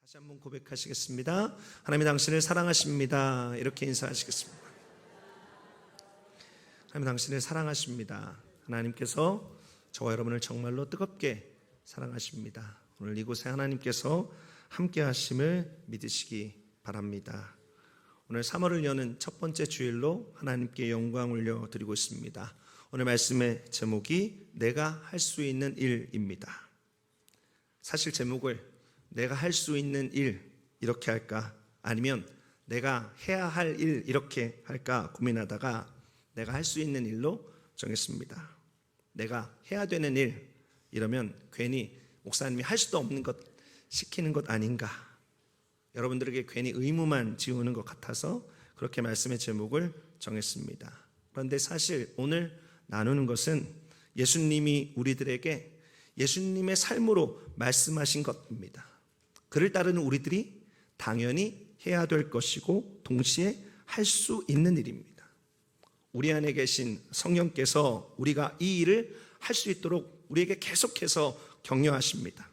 다시 한번 고백하시겠습니다. 하나님이 당신을 사랑하십니다. 이렇게 인사하시겠습니다. 하나님 당신을 사랑하십니다. 하나님께서 저와 여러분을 정말로 뜨겁게 사랑하십니다. 오늘 이곳에 하나님께서 함께 하심을 믿으시기 바랍니다. 오늘 3월을 여는 첫 번째 주일로 하나님께 영광 올려드리고 있습니다. 오늘 말씀의 제목이 내가 할 수 있는 일입니다. 사실 제목을 내가 할 수 있는 일 이렇게 할까, 아니면 내가 해야 할 일 이렇게 할까 고민하다가 내가 할 수 있는 일로 정했습니다. 내가 해야 되는 일 이러면 괜히 목사님이 할 수도 없는 것 시키는 것 아닌가, 여러분들에게 괜히 의무만 지우는 것 같아서 그렇게 말씀의 제목을 정했습니다. 그런데 사실 오늘 나누는 것은 예수님이 우리들에게 예수님의 삶으로 말씀하신 것입니다. 그를 따르는 우리들이 당연히 해야 될 것이고 동시에 할 수 있는 일입니다. 우리 안에 계신 성령께서 우리가 이 일을 할 수 있도록 우리에게 계속해서 격려하십니다.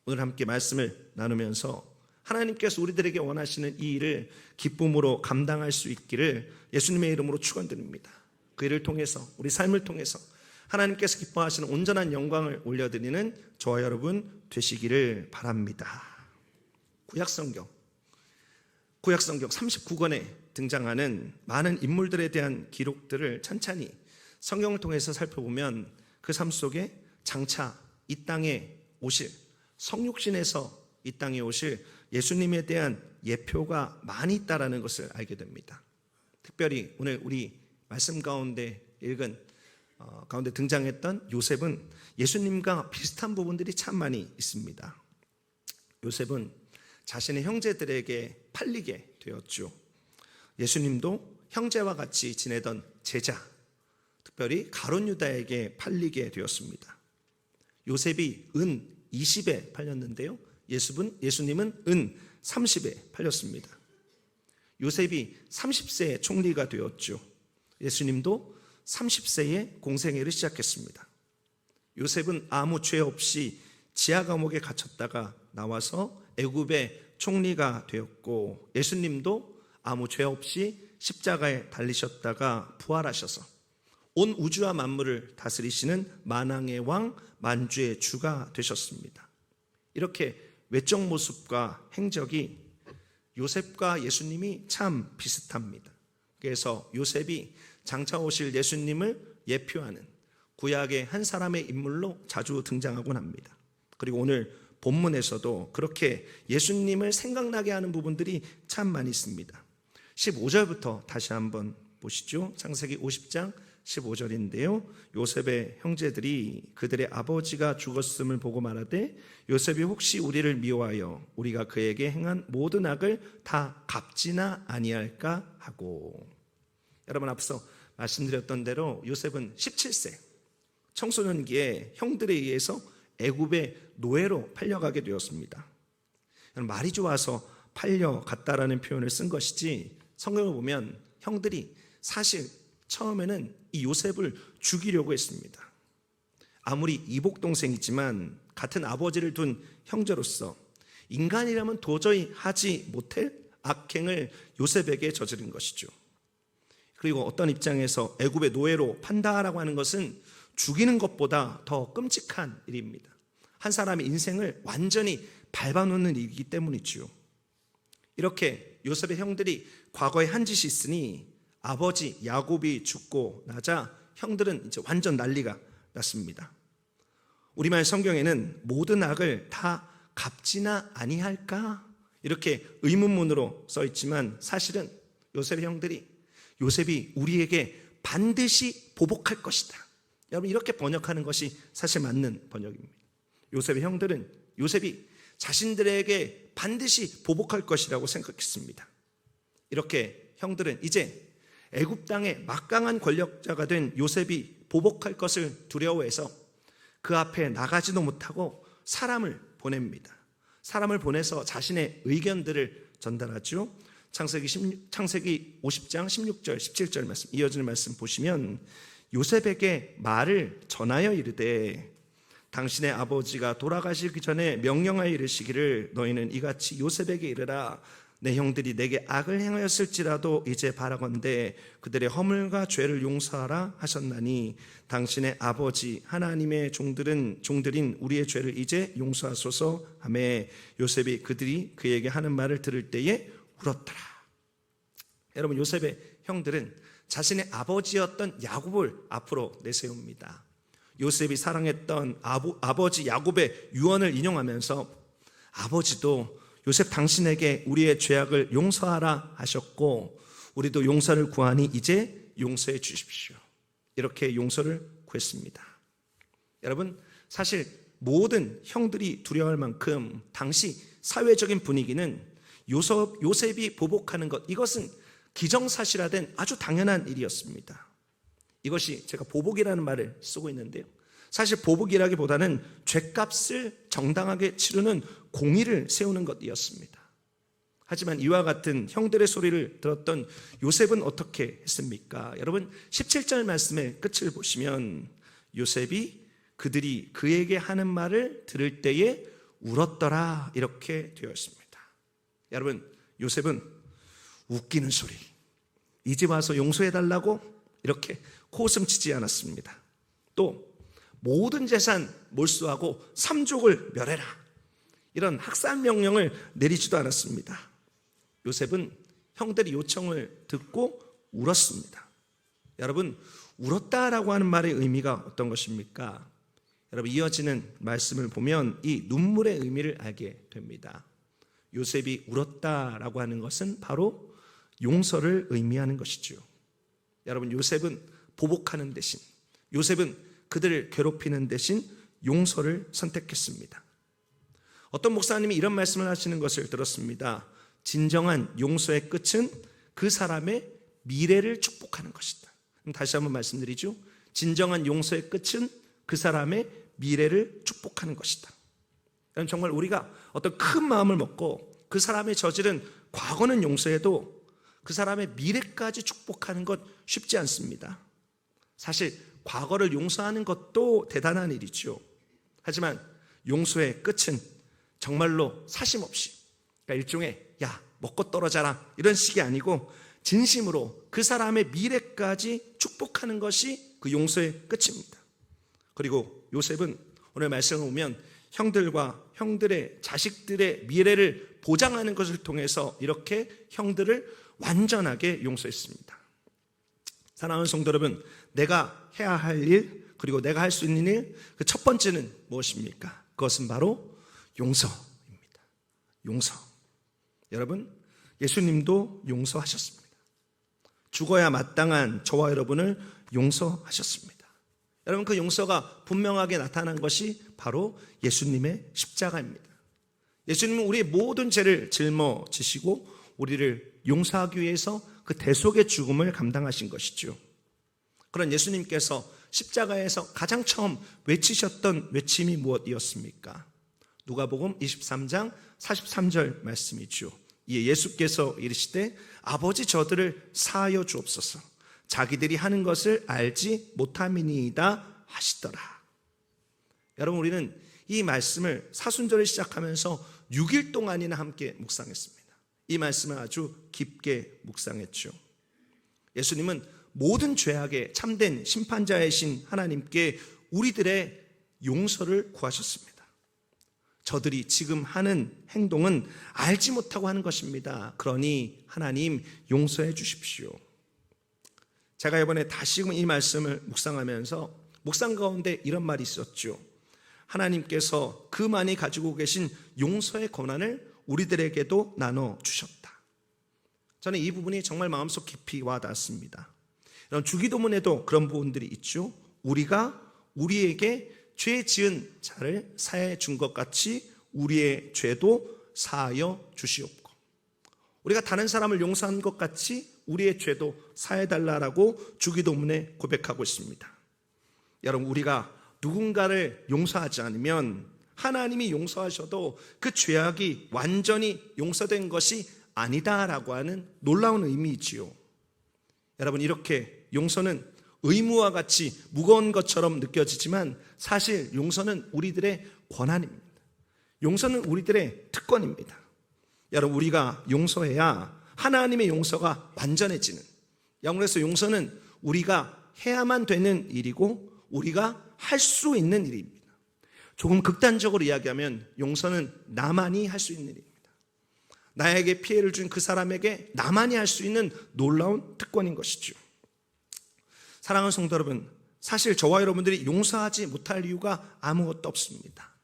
오늘 함께 말씀을 나누면서 하나님께서 우리들에게 원하시는 이 일을 기쁨으로 감당할 수 있기를 예수님의 이름으로 축원드립니다. 그 일을 통해서, 우리 삶을 통해서 하나님께서 기뻐하시는 온전한 영광을 올려드리는 저와 여러분 되시기를 바랍니다. 구약성경 39권에 등장하는 많은 인물들에 대한 기록들을 천천히 성경을 통해서 살펴보면 그 삶 속에 장차 이 땅에 오실, 성육신에서 이 땅에 오실 예수님에 대한 예표가 많이 있다는 것을 알게 됩니다. 특별히 오늘 우리 말씀 가운데 읽은 가운데 등장했던 요셉은 예수님과 비슷한 부분들이 참 많이 있습니다. 요셉은 자신의 형제들에게 팔리게 되었죠. 예수님도 형제와 같이 지내던 제자, 특별히 가룟 유다에게 팔리게 되었습니다. 요셉이 은 20에 팔렸는데요, 예수님은 은 30에 팔렸습니다. 요셉이 30세에 총리가 되었죠. 예수님도 30세에 공생애를 시작했습니다. 요셉은 아무 죄 없이 지하 감옥에 갇혔다가 나와서 애굽의 총리가 되었고, 예수님도 아무 죄 없이 십자가에 달리셨다가 부활하셔서 온 우주와 만물을 다스리시는 만왕의 왕, 만주의 주가 되셨습니다. 이렇게 외적 모습과 행적이 요셉과 예수님이 참 비슷합니다. 그래서 요셉이 장차 오실 예수님을 예표하는 구약의 한 사람의 인물로 자주 등장하곤 합니다. 그리고 오늘 본문에서도 그렇게 예수님을 생각나게 하는 부분들이 참 많이 있습니다. 15절부터 다시 한번 보시죠. 창세기 50장 15절인데요. 요셉의 형제들이 그들의 아버지가 죽었음을 보고 말하되 요셉이 혹시 우리를 미워하여 우리가 그에게 행한 모든 악을 다 갚지나 아니할까 하고. 여러분, 앞서 말씀드렸던 대로 요셉은 17세 청소년기에 형들에 의해서 애굽의 노예로 팔려가게 되었습니다. 말이 좋아서 팔려갔다라는 표현을 쓴 것이지, 성경을 보면 형들이 사실 처음에는 이 요셉을 죽이려고 했습니다. 아무리 이복동생이지만 같은 아버지를 둔 형제로서 인간이라면 도저히 하지 못할 악행을 요셉에게 저지른 것이죠. 그리고 어떤 입장에서 애굽의 노예로 판다라고 하는 것은 죽이는 것보다 더 끔찍한 일입니다. 한 사람의 인생을 완전히 밟아놓는 일이기 때문이죠. 이렇게 요셉의 형들이 과거에 한 짓이 있으니 아버지 야곱이 죽고 나자 형들은 이제 완전 난리가 났습니다. 우리말 성경에는 모든 악을 다 갚지나 아니할까? 이렇게 의문문으로 써 있지만 사실은 요셉의 형들이 요셉이 우리에게 반드시 보복할 것이다, 여러분, 이렇게 번역하는 것이 사실 맞는 번역입니다. 요셉의 형들은 요셉이 자신들에게 반드시 보복할 것이라고 생각했습니다. 이렇게 형들은 이제 애굽 땅의 막강한 권력자가 된 요셉이 보복할 것을 두려워해서 그 앞에 나가지도 못하고 사람을 보냅니다. 사람을 보내서 자신의 의견들을 전달하죠. 창세기 50장 16절 17절 말씀, 이어지는 말씀 보시면 요셉에게 말을 전하여 이르되 당신의 아버지가 돌아가시기 전에 명령하여 이르시기를 너희는 이같이 요셉에게 이르라. 내 형들이 내게 악을 행하였을지라도 이제 바라건대 그들의 허물과 죄를 용서하라 하셨나니 당신의 아버지 하나님의 종들인 우리의 죄를 이제 용서하소서 하며 요셉이 그들이 그에게 하는 말을 들을 때에 울었더라. 여러분, 요셉의 형들은 자신의 아버지였던 야곱을 앞으로 내세웁니다. 요셉이 사랑했던 아버지 야곱의 유언을 인용하면서 아버지도 요셉 당신에게 우리의 죄악을 용서하라 하셨고 우리도 용서를 구하니 이제 용서해 주십시오. 이렇게 용서를 구했습니다. 여러분, 사실 모든 형들이 두려워할 만큼 당시 사회적인 분위기는 요셉이 보복하는 것, 이것은 기정사실화된 아주 당연한 일이었습니다. 이것이 제가 보복이라는 말을 쓰고 있는데요, 사실 보복이라기보다는 죗값을 정당하게 치르는 공의를 세우는 것이었습니다. 하지만 이와 같은 형들의 소리를 들었던 요셉은 어떻게 했습니까? 여러분, 17절 말씀의 끝을 보시면 요셉이 그들이 그에게 하는 말을 들을 때에 울었더라, 이렇게 되어 있습니다. 여러분, 요셉은 웃기는 소리, 이제 와서 용서해달라고 이렇게 코웃음 치지 않았습니다. 또 모든 재산 몰수하고 3족을 멸해라, 이런 학살 명령을 내리지도 않았습니다. 요셉은 형들의 요청을 듣고 울었습니다. 여러분, 울었다라고 하는 말의 의미가 어떤 것입니까? 여러분, 이어지는 말씀을 보면 이 눈물의 의미를 알게 됩니다. 요셉이 울었다라고 하는 것은 바로 용서를 의미하는 것이죠. 여러분, 요셉은 보복하는 대신, 요셉은 그들을 괴롭히는 대신 용서를 선택했습니다. 어떤 목사님이 이런 말씀을 하시는 것을 들었습니다. 진정한 용서의 끝은 그 사람의 미래를 축복하는 것이다. 그럼 다시 한번 말씀드리죠. 진정한 용서의 끝은 그 사람의 미래를 축복하는 것이다. 정말 우리가 어떤 큰 마음을 먹고 그 사람의 저지른 과거는 용서해도 그 사람의 미래까지 축복하는 것 쉽지 않습니다. 사실 과거를 용서하는 것도 대단한 일이죠. 하지만 용서의 끝은 정말로 사심없이, 그러니까 일종의 야 먹고 떨어져라 이런 식이 아니고 진심으로 그 사람의 미래까지 축복하는 것이 그 용서의 끝입니다. 그리고 요셉은 오늘 말씀을 보면 형들과 형들의 자식들의 미래를 보장하는 것을 통해서 이렇게 형들을 완전하게 용서했습니다. 사랑하는 성도 여러분, 내가 해야 할 일, 그리고 내가 할 수 있는 일, 그 첫 번째는 무엇입니까? 그것은 바로 용서입니다. 용서. 여러분, 예수님도 용서하셨습니다. 죽어야 마땅한 저와 여러분을 용서하셨습니다. 여러분, 그 용서가 분명하게 나타난 것이 바로 예수님의 십자가입니다. 예수님은 우리의 모든 죄를 짊어지시고 우리를 용서하기 위해서 그 대속의 죽음을 감당하신 것이죠. 그런 예수님께서 십자가에서 가장 처음 외치셨던 외침이 무엇이었습니까? 누가복음 23장 43절 말씀이죠. 이에 예수께서 이르시되 아버지 저들을 사하여 주옵소서, 자기들이 하는 것을 알지 못함이니이다 하시더라. 여러분, 우리는 이 말씀을 사순절을 시작하면서 6일 동안이나 함께 묵상했습니다. 이 말씀을 아주 깊게 묵상했죠. 예수님은 모든 죄악의 참된 심판자이신 하나님께 우리들의 용서를 구하셨습니다. 저들이 지금 하는 행동은 알지 못하고 하는 것입니다. 그러니 하나님 용서해 주십시오. 제가 이번에 다시금 이 말씀을 묵상하면서 묵상 가운데 이런 말이 있었죠. 하나님께서 그만이 가지고 계신 용서의 권한을 우리들에게도 나눠주셨다. 저는 이 부분이 정말 마음속 깊이 와닿았습니다. 주기도문에도 그런 부분들이 있죠. 우리가 우리에게 죄 지은 자를 사해 준 것 같이 우리의 죄도 사하여 주시옵고, 우리가 다른 사람을 용서한 것 같이 우리의 죄도 사해달라고 주기도문에 고백하고 있습니다. 여러분, 우리가 누군가를 용서하지 않으면 하나님이 용서하셔도 그 죄악이 완전히 용서된 것이 아니다라고 하는 놀라운 의미이지요. 여러분, 이렇게 용서는 의무와 같이 무거운 것처럼 느껴지지만 사실 용서는 우리들의 권한입니다. 용서는 우리들의 특권입니다. 여러분, 우리가 용서해야 하나님의 용서가 완전해지는, 그래서 용서는 우리가 해야만 되는 일이고 우리가 할 수 있는 일입니다. 조금 극단적으로 이야기하면 용서는 나만이 할 수 있는 일입니다. 나에게 피해를 준 그 사람에게 나만이 할 수 있는 놀라운 특권인 것이죠. 사랑하는 성도 여러분, 사실 저와 여러분들이 용서하지 못할 이유가 아무것도 없습니다.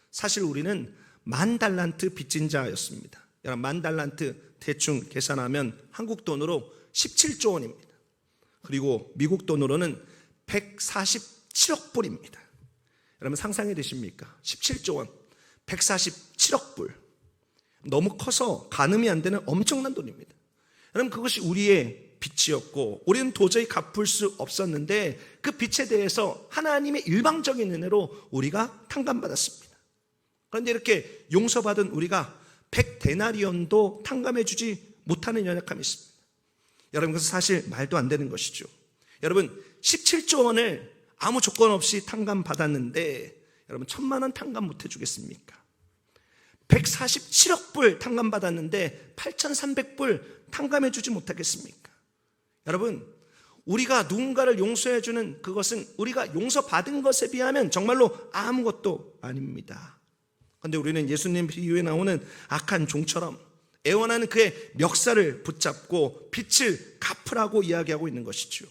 사실 우리는 10,000달란트 빚진 자였습니다. 여러분, 10,000달란트 대충 계산하면 한국 돈으로 17조 원입니다. 그리고 미국 돈으로는 147억 불입니다. 여러분, 상상이 되십니까? 17조 원, 147억 불. 너무 커서 가늠이 안 되는 엄청난 돈입니다. 여러분, 그것이 우리의 빚이었고 우리는 도저히 갚을 수 없었는데 그 빚에 대해서 하나님의 일방적인 은혜로 우리가 탕감받았습니다. 그런데 이렇게 용서받은 우리가 100데나리온도 탕감해주지 못하는 연약함이 있습니다. 여러분, 그것은 사실 말도 안 되는 것이죠. 여러분, 17조 원을 아무 조건 없이 탕감받았는데 여러분, 1,000만 원 탕감 못 해주겠습니까? 147억 불 탕감받았는데 8,300불 탕감해주지 못하겠습니까? 여러분, 우리가 누군가를 용서해주는 그것은 우리가 용서받은 것에 비하면 정말로 아무것도 아닙니다. 그런데 우리는 예수님 비유에 나오는 악한 종처럼 애원하는 그의 멱살을 붙잡고 빚을 갚으라고 이야기하고 있는 것이죠.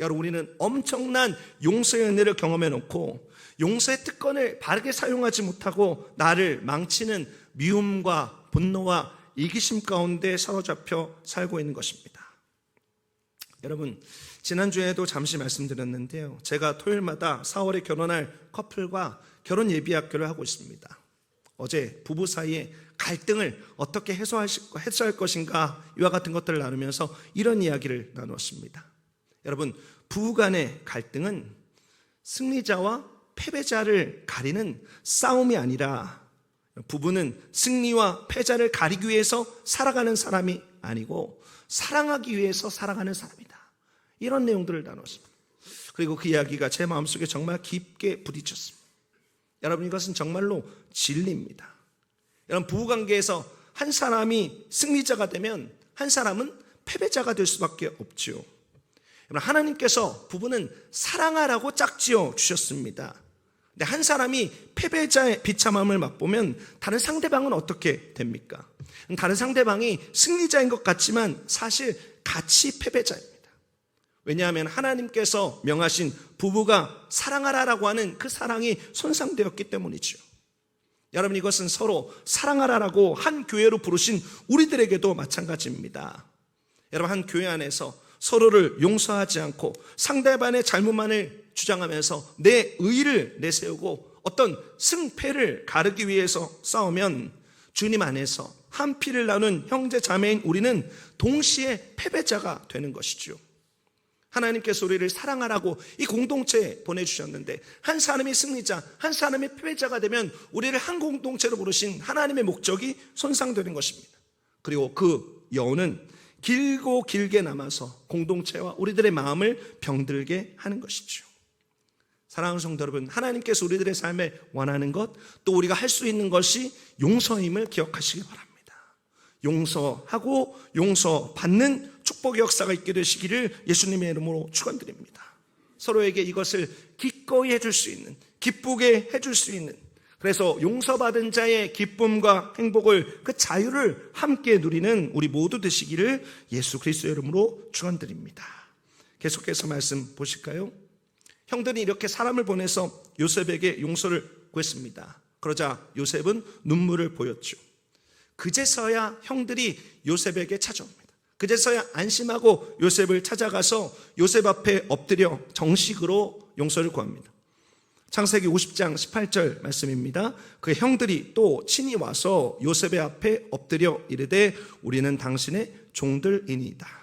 여러분, 우리는 엄청난 용서의 은혜를 경험해 놓고 용서의 특권을 바르게 사용하지 못하고 나를 망치는 미움과 분노와 이기심 가운데 사로잡혀 살고 있는 것입니다. 여러분, 지난주에도 잠시 말씀드렸는데요, 제가 토요일마다 4월에 결혼할 커플과 결혼 예비학교를 하고 있습니다. 어제 부부 사이에 갈등을 어떻게 해소할 것인가, 이와 같은 것들을 나누면서 이런 이야기를 나누었습니다. 여러분, 부부 간의 갈등은 승리자와 패배자를 가리는 싸움이 아니라, 부부는 승리와 패자를 가리기 위해서 살아가는 사람이 아니고 사랑하기 위해서 살아가는 사람이다. 이런 내용들을 나눴습니다. 그리고 그 이야기가 제 마음속에 정말 깊게 부딪혔습니다. 여러분, 이것은 정말로 진리입니다. 여러분, 부부관계에서 한 사람이 승리자가 되면 한 사람은 패배자가 될 수밖에 없죠. 여러분, 하나님께서 부부는 사랑하라고 짝지어 주셨습니다. 근데 한 사람이 패배자의 비참함을 맛보면 다른 상대방은 어떻게 됩니까? 다른 상대방이 승리자인 것 같지만 사실 같이 패배자입니다. 왜냐하면 하나님께서 명하신 부부가 사랑하라라고 하는 그 사랑이 손상되었기 때문이죠. 여러분, 이것은 서로 사랑하라라고 한 교회로 부르신 우리들에게도 마찬가지입니다. 여러분, 한 교회 안에서 서로를 용서하지 않고 상대방의 잘못만을 주장하면서 내 의의를 내세우고 어떤 승패를 가르기 위해서 싸우면 주님 안에서 한 피를 나눈 형제 자매인 우리는 동시에 패배자가 되는 것이죠. 하나님께서 우리를 사랑하라고 이 공동체에 보내주셨는데 한 사람이 승리자, 한 사람이 패배자가 되면 우리를 한 공동체로 부르신 하나님의 목적이 손상되는 것입니다. 그리고 그 여운은 길고 길게 남아서 공동체와 우리들의 마음을 병들게 하는 것이죠. 사랑하는 성도 여러분, 하나님께서 우리들의 삶에 원하는 것, 또 우리가 할 수 있는 것이 용서임을 기억하시기 바랍니다. 용서하고 용서받는 축복의 역사가 있게 되시기를 예수님의 이름으로 축원드립니다. 서로에게 이것을 기꺼이 해줄 수 있는, 기쁘게 해줄 수 있는, 그래서 용서받은 자의 기쁨과 행복을, 그 자유를 함께 누리는 우리 모두 되시기를 예수 그리스도의 이름으로 축원드립니다. 계속해서 말씀 보실까요? 형들이 이렇게 사람을 보내서 요셉에게 용서를 구했습니다. 그러자 요셉은 눈물을 보였죠. 그제서야 형들이 요셉에게 찾아옵니다. 그제서야 안심하고 요셉을 찾아가서 요셉 앞에 엎드려 정식으로 용서를 구합니다. 창세기 50장 18절 말씀입니다. 그 형들이 또 친히 와서 요셉의 앞에 엎드려 이르되 우리는 당신의 종들이니이다.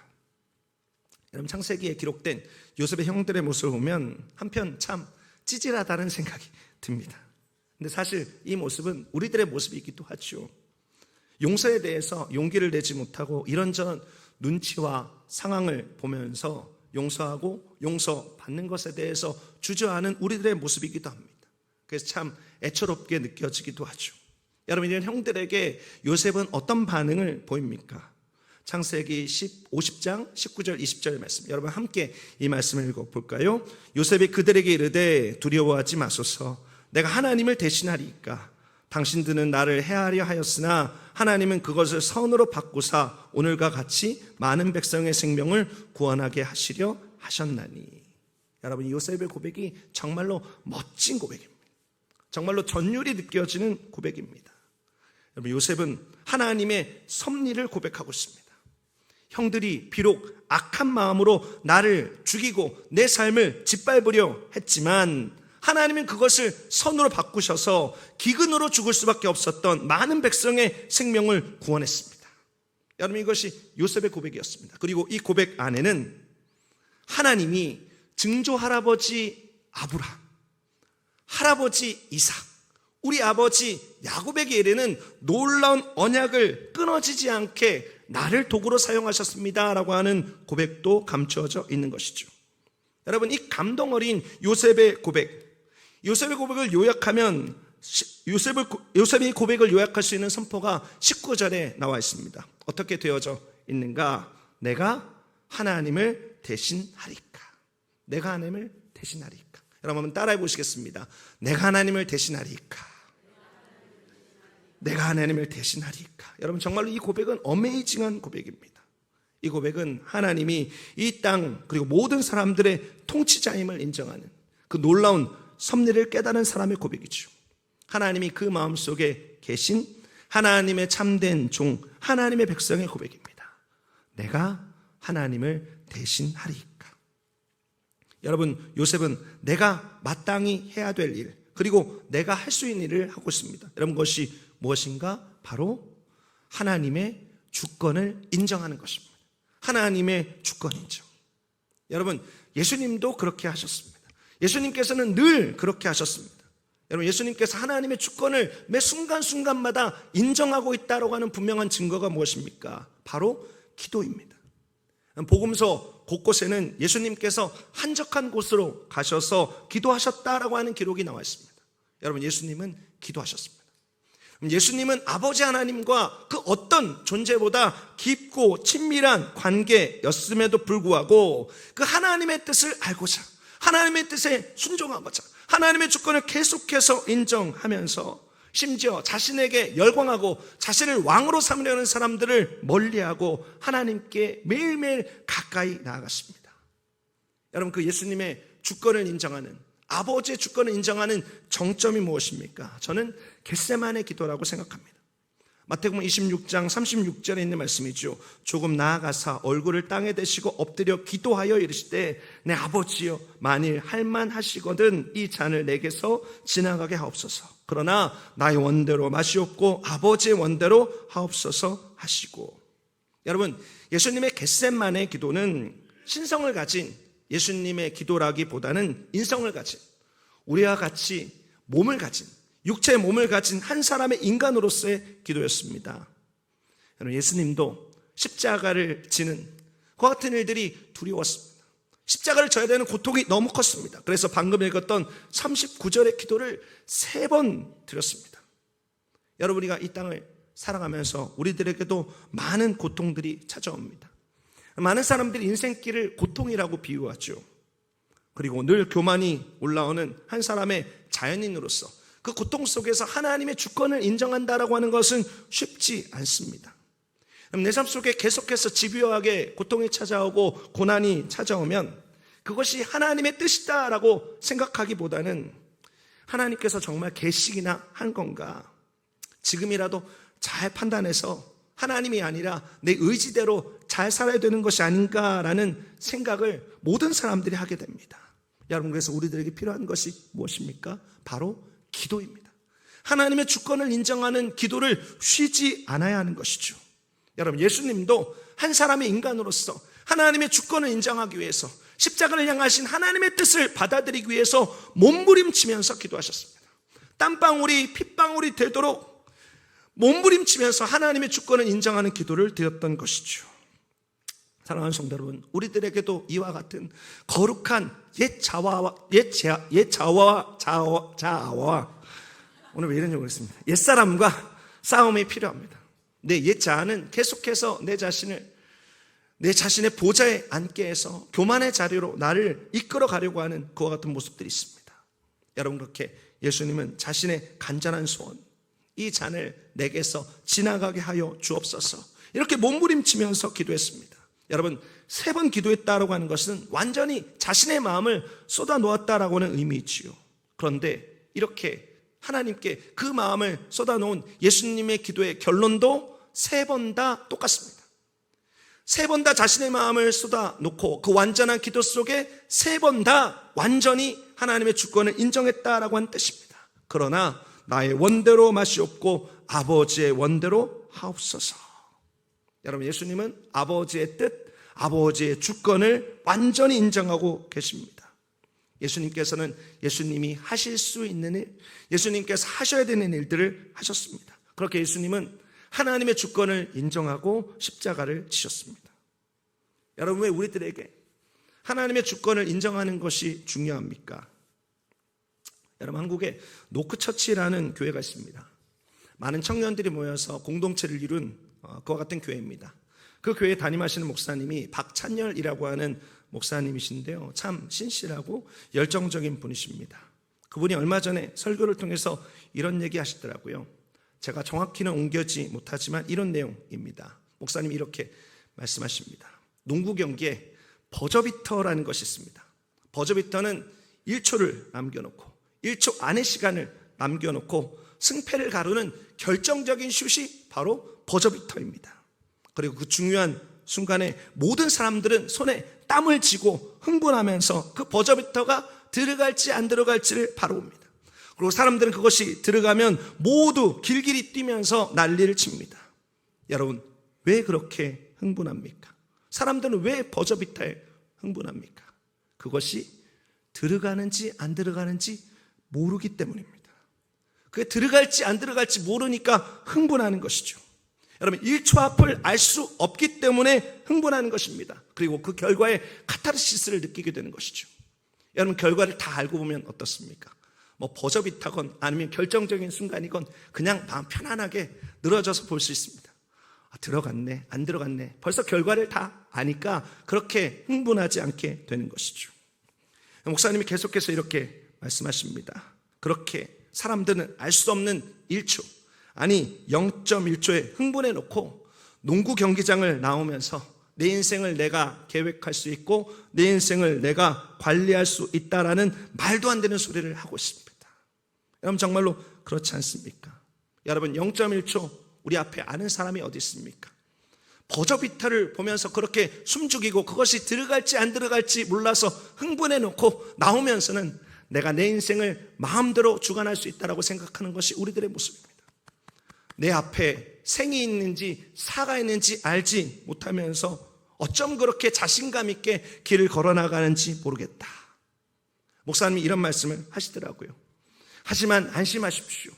여러분, 창세기에 기록된 요셉의 형들의 모습을 보면 한편 참 찌질하다는 생각이 듭니다. 근데 사실 이 모습은 우리들의 모습이기도 하죠. 용서에 대해서 용기를 내지 못하고 이런저런 눈치와 상황을 보면서 용서하고 용서받는 것에 대해서 주저하는 우리들의 모습이기도 합니다. 그래서 참 애처롭게 느껴지기도 하죠. 여러분, 이런 형들에게 요셉은 어떤 반응을 보입니까? 창세기 50장 19절 20절 말씀, 여러분 함께 이 말씀을 읽어볼까요? 요셉이 그들에게 이르되 두려워하지 마소서, 내가 하나님을 대신하리이까. 당신들은 나를 해하려 하였으나 하나님은 그것을 선으로 바꾸사 오늘과 같이 많은 백성의 생명을 구원하게 하시려 하셨나니. 여러분, 이 요셉의 고백이 정말로 멋진 고백입니다. 정말로 전율이 느껴지는 고백입니다. 여러분, 요셉은 하나님의 섭리를 고백하고 있습니다. 형들이 비록 악한 마음으로 나를 죽이고 내 삶을 짓밟으려 했지만 하나님은 그것을 선으로 바꾸셔서 기근으로 죽을 수밖에 없었던 많은 백성의 생명을 구원했습니다. 여러분, 이것이 요셉의 고백이었습니다. 그리고 이 고백 안에는 하나님이 증조 할아버지 아브라함, 할아버지 이삭, 우리 아버지 야곱에게 이르는 놀라운 언약을 끊어지지 않게 나를 도구로 사용하셨습니다 라고 하는 고백도 감추어져 있는 것이죠. 여러분, 이 감동 어린 요셉의 고백을 요약하면, 요셉의 고백을 요약할 수 있는 선포가 19절에 나와 있습니다. 어떻게 되어져 있는가? 내가 하나님을 대신하리까. 내가 하나님을 대신하리까. 여러분, 한번 따라해 보시겠습니다. 내가 하나님을 대신하리까. 내가 하나님을 대신하리까. 여러분, 정말로 이 고백은 어메이징한 고백입니다. 이 고백은 하나님이 이 땅 그리고 모든 사람들의 통치자임을 인정하는 그 놀라운 섭리를 깨달은 사람의 고백이죠. 하나님이 그 마음속에 계신 하나님의 참된 종, 하나님의 백성의 고백입니다. 내가 하나님을 대신하리까. 여러분, 요셉은 내가 마땅히 해야 될 일, 그리고 내가 할 수 있는 일을 하고 있습니다. 여러분, 그것이 무엇인가? 바로 하나님의 주권을 인정하는 것입니다. 하나님의 주권 인정. 여러분, 예수님도 그렇게 하셨습니다. 예수님께서는 늘 그렇게 하셨습니다. 여러분, 예수님께서 하나님의 주권을 매 순간순간마다 인정하고 있다고 하는 분명한 증거가 무엇입니까? 바로 기도입니다. 복음서 곳곳에는 예수님께서 한적한 곳으로 가셔서 기도하셨다라고 하는 기록이 나와 있습니다. 여러분, 예수님은 기도하셨습니다. 예수님은 아버지 하나님과 그 어떤 존재보다 깊고 친밀한 관계였음에도 불구하고 그 하나님의 뜻을 알고자, 하나님의 뜻에 순종하고자, 하나님의 주권을 계속해서 인정하면서 심지어 자신에게 열광하고 자신을 왕으로 삼으려는 사람들을 멀리하고 하나님께 매일매일 가까이 나아갔습니다. 여러분, 그 예수님의 주권을 인정하는, 아버지의 주권을 인정하는 정점이 무엇입니까? 저는 겟세마네 기도라고 생각합니다. 마태복음 26장 36절에 있는 말씀이죠. 조금 나아가사 얼굴을 땅에 대시고 엎드려 기도하여 이르시되 내 아버지여, 만일 할만하시거든 이 잔을 내게서 지나가게 하옵소서. 그러나 나의 원대로 마시옵고 아버지의 원대로 하옵소서 하시고. 여러분, 예수님의 겟세마네 기도는 신성을 가진 예수님의 기도라기보다는 인성을 가진, 우리와 같이 몸을 가진, 육체의 몸을 가진 한 사람의 인간으로서의 기도였습니다. 여러분, 예수님도 십자가를 지는 그 같은 일들이 두려웠습니다. 십자가를 져야 되는 고통이 너무 컸습니다. 그래서 방금 읽었던 39절의 기도를 3번 드렸습니다. 여러분, 우리가 이 땅을 살아가면서 우리들에게도 많은 고통들이 찾아옵니다. 많은 사람들이 인생길을 고통이라고 비유하죠. 그리고 늘 교만이 올라오는 한 사람의 자연인으로서 그 고통 속에서 하나님의 주권을 인정한다라고 하는 것은 쉽지 않습니다. 내 삶 속에 계속해서 집요하게 고통이 찾아오고 고난이 찾아오면 그것이 하나님의 뜻이다라고 생각하기보다는 하나님께서 정말 계시기나 한 건가, 지금이라도 잘 판단해서 하나님이 아니라 내 의지대로 잘 살아야 되는 것이 아닌가라는 생각을 모든 사람들이 하게 됩니다. 여러분, 그래서 우리들에게 필요한 것이 무엇입니까? 바로 기도입니다. 하나님의 주권을 인정하는 기도를 쉬지 않아야 하는 것이죠. 여러분, 예수님도 한 사람의 인간으로서 하나님의 주권을 인정하기 위해서, 십자가를 향하신 하나님의 뜻을 받아들이기 위해서 몸부림치면서 기도하셨습니다. 땀방울이 핏방울이 되도록 몸부림치면서 하나님의 주권을 인정하는 기도를 드렸던 것이죠. 사랑하는 성도 여러분, 우리들에게도 이와 같은 거룩한 자아와 오늘 왜 이런지 모르겠습니다. 옛사람과 싸움이 필요합니다. 내 옛자아는 계속해서 내 자신의 보좌에 앉게 해서 교만의 자리로 나를 이끌어 가려고 하는 그와 같은 모습들이 있습니다. 여러분, 그렇게 예수님은 자신의 간절한 소원, 이 잔을 내게서 지나가게 하여 주옵소서, 이렇게 몸부림치면서 기도했습니다. 여러분, 3번 기도했다라고 하는 것은 완전히 자신의 마음을 쏟아 놓았다라고 하는 의미이지요. 그런데 이렇게 하나님께 그 마음을 쏟아 놓은 예수님의 기도의 결론도 3번 다 똑같습니다. 3번 다 자신의 마음을 쏟아 놓고 그 완전한 기도 속에 3번 다 완전히 하나님의 주권을 인정했다라고 하는 뜻입니다. 그러나 나의 원대로 마시옵고 아버지의 원대로 하옵소서. 여러분, 예수님은 아버지의 뜻, 아버지의 주권을 완전히 인정하고 계십니다. 예수님께서는 예수님이 하실 수 있는 일, 예수님께서 하셔야 되는 일들을 하셨습니다. 그렇게 예수님은 하나님의 주권을 인정하고 십자가를 지셨습니다. 여러분, 왜 우리들에게 하나님의 주권을 인정하는 것이 중요합니까? 여러분, 한국에 노크처치라는 교회가 있습니다. 많은 청년들이 모여서 공동체를 이룬 그와 같은 교회입니다. 그 교회에 담임하시는 목사님이 박찬열이라고 하는 목사님이신데요, 참 신실하고 열정적인 분이십니다. 그분이 얼마 전에 설교를 통해서 이런 얘기 하시더라고요. 제가 정확히는 옮겨지 못하지만 이런 내용입니다. 목사님이 이렇게 말씀하십니다. 농구 경기에 버저비터라는 것이 있습니다. 버저비터는 1초를 남겨놓고 1초 안의 시간을 남겨놓고 승패를 가르는 결정적인 슛이 바로 버저비터입니다. 그리고 그 중요한 순간에 모든 사람들은 손에 땀을 쥐고 흥분하면서 그 버저비터가 들어갈지 안 들어갈지를 바라봅니다. 그리고 사람들은 그것이 들어가면 모두 길길이 뛰면서 난리를 칩니다. 여러분, 왜 그렇게 흥분합니까? 사람들은 왜 버저비터에 흥분합니까? 그것이 들어가는지 안 들어가는지 모르기 때문입니다. 그게 들어갈지 안 들어갈지 모르니까 흥분하는 것이죠. 여러분, 1초 앞을 알 수 없기 때문에 흥분하는 것입니다. 그리고 그 결과에 카타르시스를 느끼게 되는 것이죠. 여러분, 결과를 다 알고 보면 어떻습니까? 버저비터건 아니면 결정적인 순간이건 그냥 마음 편안하게 늘어져서 볼 수 있습니다. 들어갔네, 안 들어갔네. 벌써 결과를 다 아니까 그렇게 흥분하지 않게 되는 것이죠. 목사님이 계속해서 이렇게 말씀하십니다. 그렇게 사람들은 알 수 없는 1초, 아니 0.1초에 흥분해 놓고 농구 경기장을 나오면서 내 인생을 내가 계획할 수 있고 내 인생을 내가 관리할 수 있다라는 말도 안 되는 소리를 하고 있습니다. 여러분, 정말로 그렇지 않습니까? 여러분, 0.1초 우리 앞에 아는 사람이 어디 있습니까? 버저비터를 보면서 그렇게 숨죽이고 그것이 들어갈지 안 들어갈지 몰라서 흥분해 놓고 나오면서는 내가 내 인생을 마음대로 주관할 수 있다고 생각하는 것이 우리들의 모습입니다. 내 앞에 생이 있는지 사가 있는지 알지 못하면서 어쩜 그렇게 자신감 있게 길을 걸어나가는지 모르겠다. 목사님이 이런 말씀을 하시더라고요. 하지만 안심하십시오.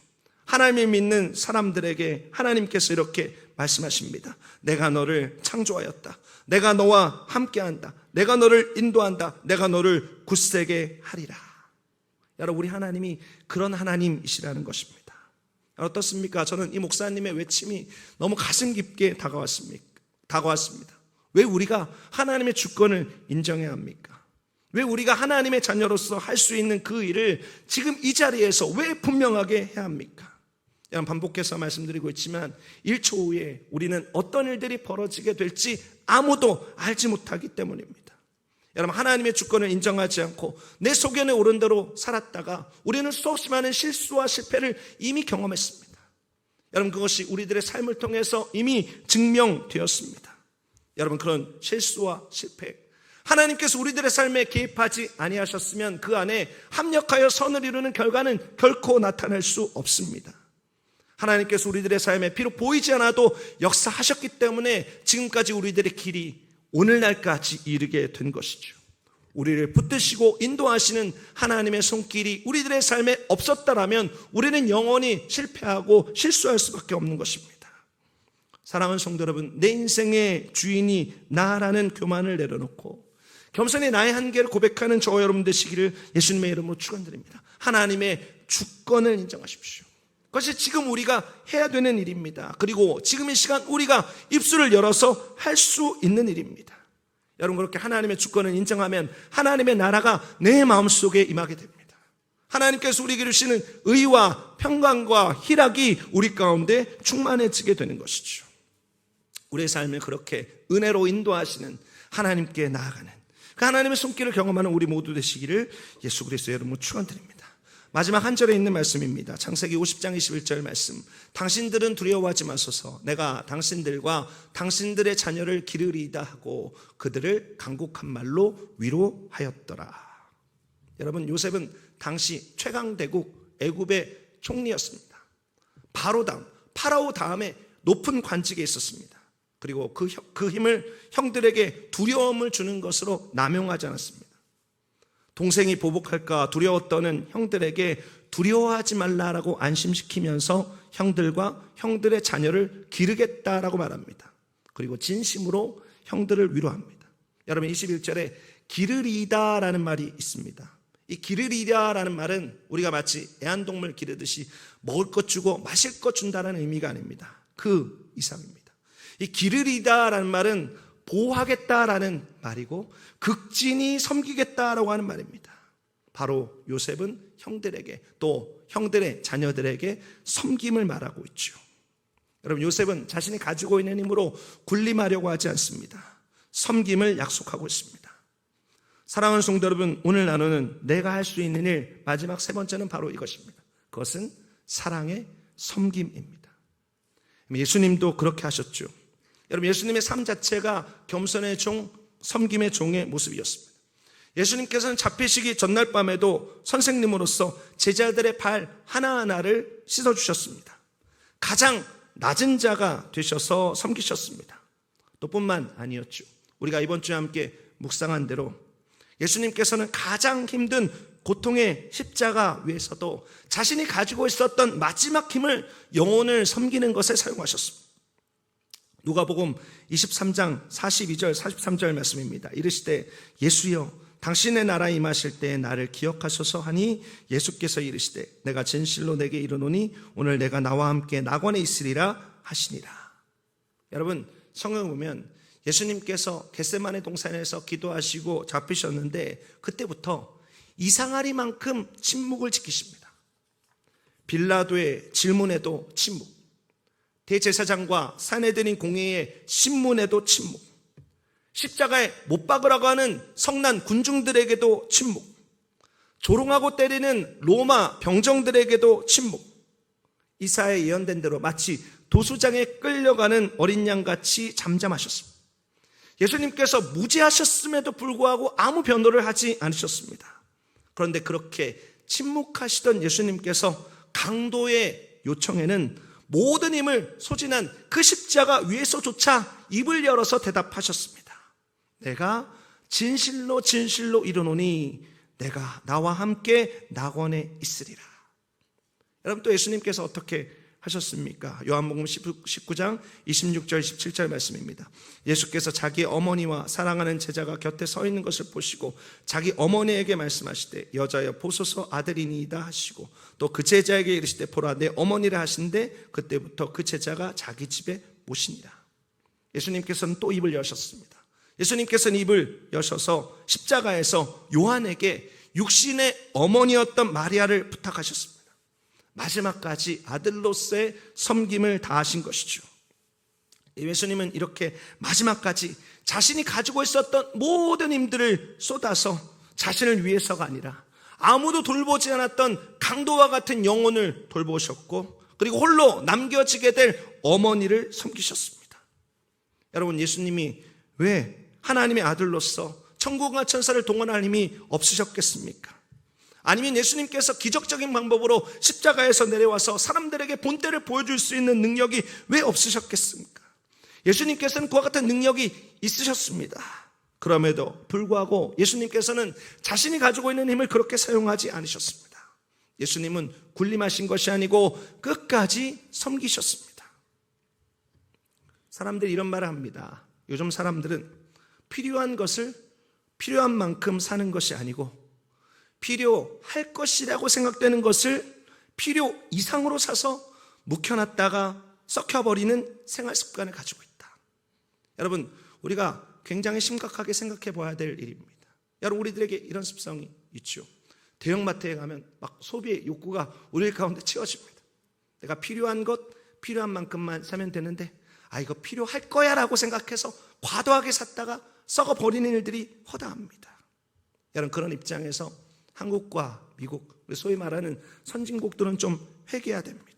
하나님을 믿는 사람들에게 하나님께서 이렇게 말씀하십니다. 내가 너를 창조하였다. 내가 너와 함께한다. 내가 너를 인도한다. 내가 너를 굳세게 하리라. 여러분, 우리 하나님이 그런 하나님이시라는 것입니다. 어떻습니까? 저는 이 목사님의 외침이 너무 가슴 깊게 다가왔습니다. 왜 우리가 하나님의 주권을 인정해야 합니까? 왜 우리가 하나님의 자녀로서 할 수 있는 그 일을 지금 이 자리에서 왜 분명하게 해야 합니까? 여러분, 반복해서 말씀드리고 있지만 1초 후에 우리는 어떤 일들이 벌어지게 될지 아무도 알지 못하기 때문입니다. 여러분, 하나님의 주권을 인정하지 않고 내 소견에 오른 대로 살았다가 우리는 수없이 많은 실수와 실패를 이미 경험했습니다. 여러분, 그것이 우리들의 삶을 통해서 이미 증명되었습니다. 여러분, 그런 실수와 실패, 하나님께서 우리들의 삶에 개입하지 아니하셨으면 그 안에 합력하여 선을 이루는 결과는 결코 나타날 수 없습니다. 하나님께서 우리들의 삶에 비록 보이지 않아도 역사하셨기 때문에 지금까지 우리들의 길이 오늘날까지 이르게 된 것이죠. 우리를 붙드시고 인도하시는 하나님의 손길이 우리들의 삶에 없었다라면 우리는 영원히 실패하고 실수할 수밖에 없는 것입니다. 사랑하는 성도 여러분, 내 인생의 주인이 나라는 교만을 내려놓고 겸손히 나의 한계를 고백하는 저와 여러분 되시기를 예수님의 이름으로 축원드립니다. 하나님의 주권을 인정하십시오. 그것이 지금 우리가 해야 되는 일입니다. 그리고 지금 이 시간 우리가 입술을 열어서 할 수 있는 일입니다. 여러분, 그렇게 하나님의 주권을 인정하면 하나님의 나라가 내 마음속에 임하게 됩니다. 하나님께서 우리에게 주시는 의와 평강과 희락이 우리 가운데 충만해지게 되는 것이죠. 우리의 삶을 그렇게 은혜로 인도하시는 하나님께 나아가는 그 하나님의 손길을 경험하는 우리 모두 되시기를 예수 그리스도의 이름으로 축원드립니다. 마지막 한 절에 있는 말씀입니다. 창세기 50장 21절 말씀. 당신들은 두려워하지 마소서. 내가 당신들과 당신들의 자녀를 기르리이다 하고 그들을 간곡한 말로 위로하였더라. 여러분, 요셉은 당시 최강대국 애굽의 총리였습니다. 파라오 다음에 높은 관직에 있었습니다. 그리고 그 힘을 형들에게 두려움을 주는 것으로 남용하지 않았습니다. 동생이 보복할까 두려웠던 형들에게 두려워하지 말라라고 안심시키면서 형들과 형들의 자녀를 기르겠다라고 말합니다. 그리고 진심으로 형들을 위로합니다. 여러분, 21절에 기르리다라는 말이 있습니다. 이 기르리다라는 말은 우리가 마치 애완동물 기르듯이 먹을 것 주고 마실 것 준다라는 의미가 아닙니다. 그 이상입니다. 이 기르리다라는 말은 보호하겠다라는 말이고 극진히 섬기겠다라고 하는 말입니다. 바로 요셉은 형들에게 또 형들의 자녀들에게 섬김을 말하고 있죠. 여러분, 요셉은 자신이 가지고 있는 힘으로 군림하려고 하지 않습니다. 섬김을 약속하고 있습니다. 사랑하는 성도 여러분, 오늘 나누는 내가 할 수 있는 일 마지막 세 번째는 바로 이것입니다. 그것은 사랑의 섬김입니다. 예수님도 그렇게 하셨죠. 여러분, 예수님의 삶 자체가 겸손의 종, 섬김의 종의 모습이었습니다. 예수님께서는 잡히시기 전날 밤에도 선생님으로서 제자들의 발 하나하나를 씻어주셨습니다. 가장 낮은 자가 되셔서 섬기셨습니다. 또 뿐만 아니었죠. 우리가 이번 주에 함께 묵상한 대로 예수님께서는 가장 힘든 고통의 십자가 위에서도 자신이 가지고 있었던 마지막 힘을 영혼을 섬기는 것에 사용하셨습니다. 누가복음 23장 42절 43절 말씀입니다. 이르시되 예수여 당신의 나라에 임하실 때에 나를 기억하소서 하니 예수께서 이르시되 내가 진실로 내게 이르노니 오늘 내가 나와 함께 낙원에 있으리라 하시니라. 여러분, 성경을 보면 예수님께서 겟세마네 동산에서 기도하시고 잡히셨는데 그때부터 이상하리만큼 침묵을 지키십니다. 빌라도의 질문에도 침묵, 대제사장과 사내들인 공회의 신문에도 침묵, 십자가에 못 박으라고 하는 성난 군중들에게도 침묵, 조롱하고 때리는 로마 병정들에게도 침묵. 이사야에 예언된 대로 마치 도수장에 끌려가는 어린 양같이 잠잠하셨습니다. 예수님께서 무죄하셨음에도 불구하고 아무 변호를 하지 않으셨습니다. 그런데 그렇게 침묵하시던 예수님께서 강도의 요청에는 모든 힘을 소진한 그 십자가 위에서조차 입을 열어서 대답하셨습니다. 내가 진실로 진실로 이르노니 내가 나와 함께 낙원에 있으리라. 여러분, 또 예수님께서 어떻게 하셨습니까? 요한복음 19장 26절 27절 말씀입니다. 예수께서 자기 어머니와 사랑하는 제자가 곁에 서 있는 것을 보시고 자기 어머니에게 말씀하시되 여자여 보소서 아들이니이다 하시고 또 그 제자에게 이르시되 보라 내 어머니라 하신데 그때부터 그 제자가 자기 집에 모시니라. 예수님께서는 또 입을 여셨습니다. 예수님께서는 입을 여셔서 십자가에서 요한에게 육신의 어머니였던 마리아를 부탁하셨습니다. 마지막까지 아들로서의 섬김을 다하신 것이죠. 예수님은 이렇게 마지막까지 자신이 가지고 있었던 모든 힘들을 쏟아서 자신을 위해서가 아니라 아무도 돌보지 않았던 강도와 같은 영혼을 돌보셨고 그리고 홀로 남겨지게 될 어머니를 섬기셨습니다. 여러분, 예수님이 왜 하나님의 아들로서 천국과 천사를 동원할 힘이 없으셨겠습니까? 아니면 예수님께서 기적적인 방법으로 십자가에서 내려와서 사람들에게 본때를 보여줄 수 있는 능력이 왜 없으셨겠습니까? 예수님께서는 그와 같은 능력이 있으셨습니다. 그럼에도 불구하고 예수님께서는 자신이 가지고 있는 힘을 그렇게 사용하지 않으셨습니다. 예수님은 군림하신 것이 아니고 끝까지 섬기셨습니다. 사람들이 이런 말을 합니다. 요즘 사람들은 필요한 것을 필요한 만큼 사는 것이 아니고 필요할 것이라고 생각되는 것을 필요 이상으로 사서 묵혀놨다가 썩혀버리는 생활 습관을 가지고 있다. 여러분, 우리가 굉장히 심각하게 생각해 봐야 될 일입니다. 여러분, 우리들에게 이런 습성이 있죠. 대형마트에 가면 막 소비의 욕구가 우리 가운데 채워집니다. 내가 필요한 것, 필요한 만큼만 사면 되는데 이거 필요할 거야 라고 생각해서 과도하게 샀다가 썩어버리는 일들이 허다합니다. 여러분, 그런 입장에서 한국과 미국, 소위 말하는 선진국들은 좀 회개해야 됩니다.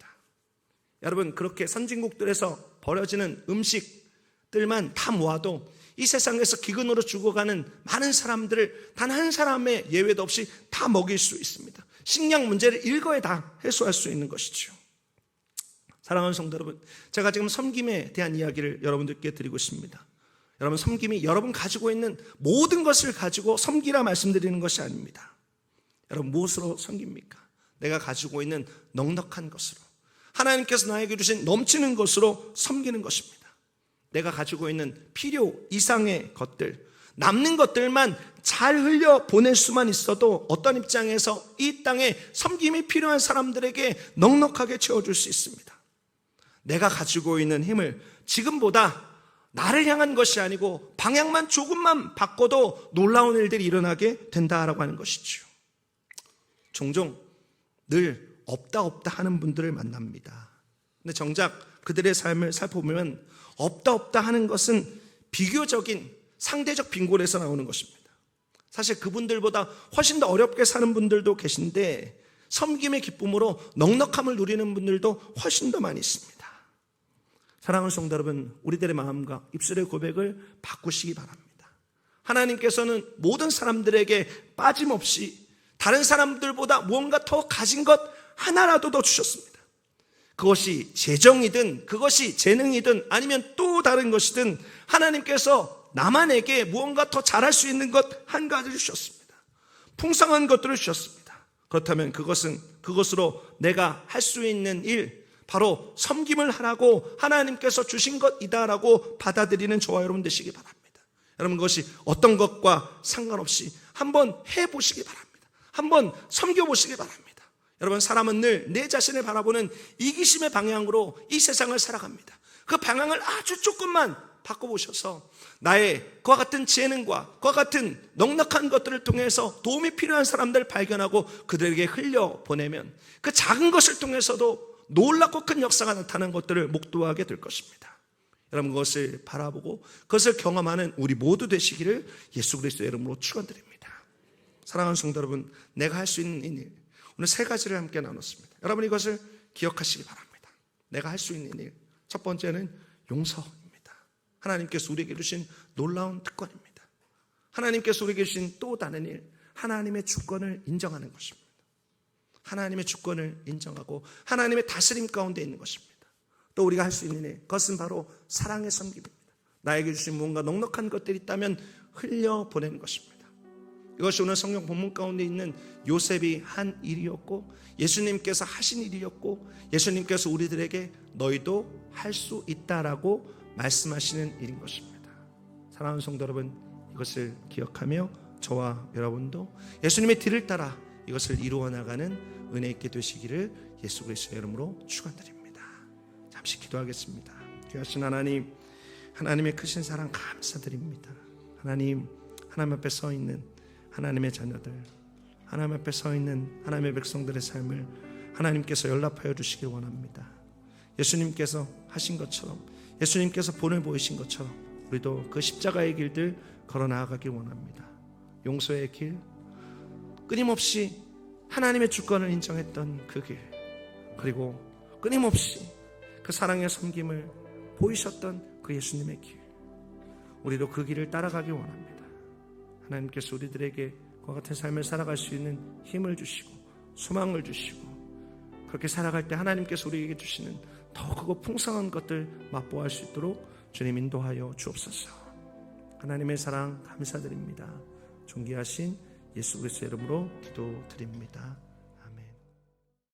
여러분, 그렇게 선진국들에서 버려지는 음식들만 다 모아도 이 세상에서 기근으로 죽어가는 많은 사람들을 단 한 사람의 예외도 없이 다 먹일 수 있습니다. 식량 문제를 일거에 다 해소할 수 있는 것이죠. 사랑하는 성도 여러분, 제가 지금 섬김에 대한 이야기를 여러분들께 드리고 있습니다. 여러분, 섬김이 여러분 가지고 있는 모든 것을 가지고 섬기라 말씀드리는 것이 아닙니다. 여러분, 무엇으로 섬깁니까? 내가 가지고 있는 넉넉한 것으로, 하나님께서 나에게 주신 넘치는 것으로 섬기는 것입니다. 내가 가지고 있는 필요 이상의 것들, 남는 것들만 잘 흘려 보낼 수만 있어도 어떤 입장에서 이 땅에 섬김이 필요한 사람들에게 넉넉하게 채워줄 수 있습니다. 내가 가지고 있는 힘을 지금보다 나를 향한 것이 아니고 방향만 조금만 바꿔도 놀라운 일들이 일어나게 된다라고 하는 것이죠. 종종 늘 없다 하는 분들을 만납니다. 근데 정작 그들의 삶을 살펴보면 없다 하는 것은 비교적인 상대적 빈곤에서 나오는 것입니다. 사실 그분들보다 훨씬 더 어렵게 사는 분들도 계신데 섬김의 기쁨으로 넉넉함을 누리는 분들도 훨씬 더 많이 있습니다. 사랑하는 성도 여러분, 우리들의 마음과 입술의 고백을 바꾸시기 바랍니다. 하나님께서는 모든 사람들에게 빠짐없이 다른 사람들보다 무언가 더 가진 것 하나라도 더 주셨습니다. 그것이 재정이든 그것이 재능이든 아니면 또 다른 것이든 하나님께서 나만에게 무언가 더 잘할 수 있는 것 한 가지를 주셨습니다. 풍성한 것들을 주셨습니다. 그렇다면 그것으로 내가 할 수 있는 일, 바로 섬김을 하라고 하나님께서 주신 것이다라고 받아들이는 저와 여러분 되시기 바랍니다. 여러분, 그것이 어떤 것과 상관없이 한번 해보시기 바랍니다. 한번 섬겨보시기 바랍니다. 여러분, 사람은 늘 내 자신을 바라보는 이기심의 방향으로 이 세상을 살아갑니다. 그 방향을 아주 조금만 바꿔보셔서 나의 그와 같은 재능과 그와 같은 넉넉한 것들을 통해서 도움이 필요한 사람들을 발견하고 그들에게 흘려보내면 그 작은 것을 통해서도 놀랍고 큰 역사가 나타나는 것들을 목도하게 될 것입니다. 여러분, 그것을 바라보고 그것을 경험하는 우리 모두 되시기를 예수 그리스도의 이름으로 축원드립니다. 사랑하는 성도 여러분, 내가 할 수 있는 일, 오늘 세 가지를 함께 나눴습니다. 여러분, 이것을 기억하시기 바랍니다. 내가 할 수 있는 일, 첫 번째는 용서입니다. 하나님께서 우리에게 주신 놀라운 특권입니다. 하나님께서 우리에게 주신 또 다른 일, 하나님의 주권을 인정하는 것입니다. 하나님의 주권을 인정하고 하나님의 다스림 가운데 있는 것입니다. 또 우리가 할 수 있는 일, 그것은 바로 사랑의 섬김입니다. 나에게 주신 무언가 넉넉한 것들이 있다면 흘려보내는 것입니다. 이것이 오늘 성경 본문 가운데 있는 요셉이 한 일이었고 예수님께서 하신 일이었고 예수님께서 우리들에게 너희도 할 수 있다라고 말씀하시는 일인 것입니다. 사랑하는 성도 여러분, 이것을 기억하며 저와 여러분도 예수님의 뒤를 따라 이것을 이루어 나가는 은혜 있게 되시기를 예수 그리스도의 이름으로 축원드립니다. 잠시 기도하겠습니다. 귀하신 하나님, 하나님의 크신 사랑 감사드립니다. 하나님 앞에 서 있는 하나님의 자녀들, 하나님 앞에 서 있는 하나님의 백성들의 삶을 하나님께서 연락하여 주시길 원합니다. 예수님께서 하신 것처럼, 예수님께서 본을 보이신 것처럼 우리도 그 십자가의 길들 걸어 나아가길 원합니다. 용서의 길, 끊임없이 하나님의 주권을 인정했던 그 길, 그리고 끊임없이 그 사랑의 섬김을 보이셨던 그 예수님의 길, 우리도 그 길을 따라가길 원합니다. 하나님께서 우리들에게 그와 같은 삶을 살아갈 수 있는 힘을 주시고 소망을 주시고 그렇게 살아갈 때 하나님께서 우리에게 주시는 더 크고 풍성한 것들 맛보할 수 있도록 주님 인도하여 주옵소서. 하나님의 사랑 감사드립니다. 존귀하신 예수 그리스도의 이름으로 기도드립니다.